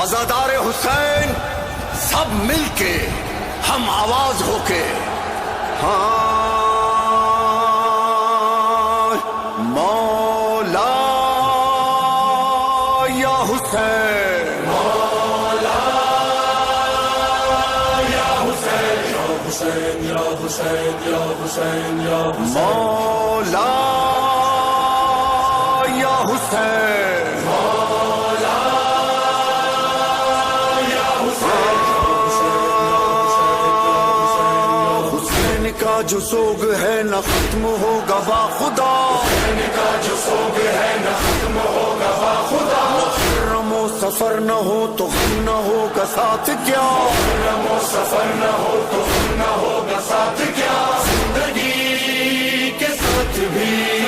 عزادار حسین سب مل کے ہم آواز ہو کے ہاں مولا یا حسین مولا یا حسین یا حسین یا حسین یا حسین یا مولا یا حسین مولا یا حسین حسین کا جو سوگ ہے نہ ختم ہوگا با خدا حسین کا جو سوگ ہے نہ ختم ہوگا با خدا محرم و سفر نہ ہو تو غم نہ ہوگا ساتھ کیا محرم و سفر نہ ہو تو غم نہ ہوگا ساتھ کیا زندگی کے ساتھ بھی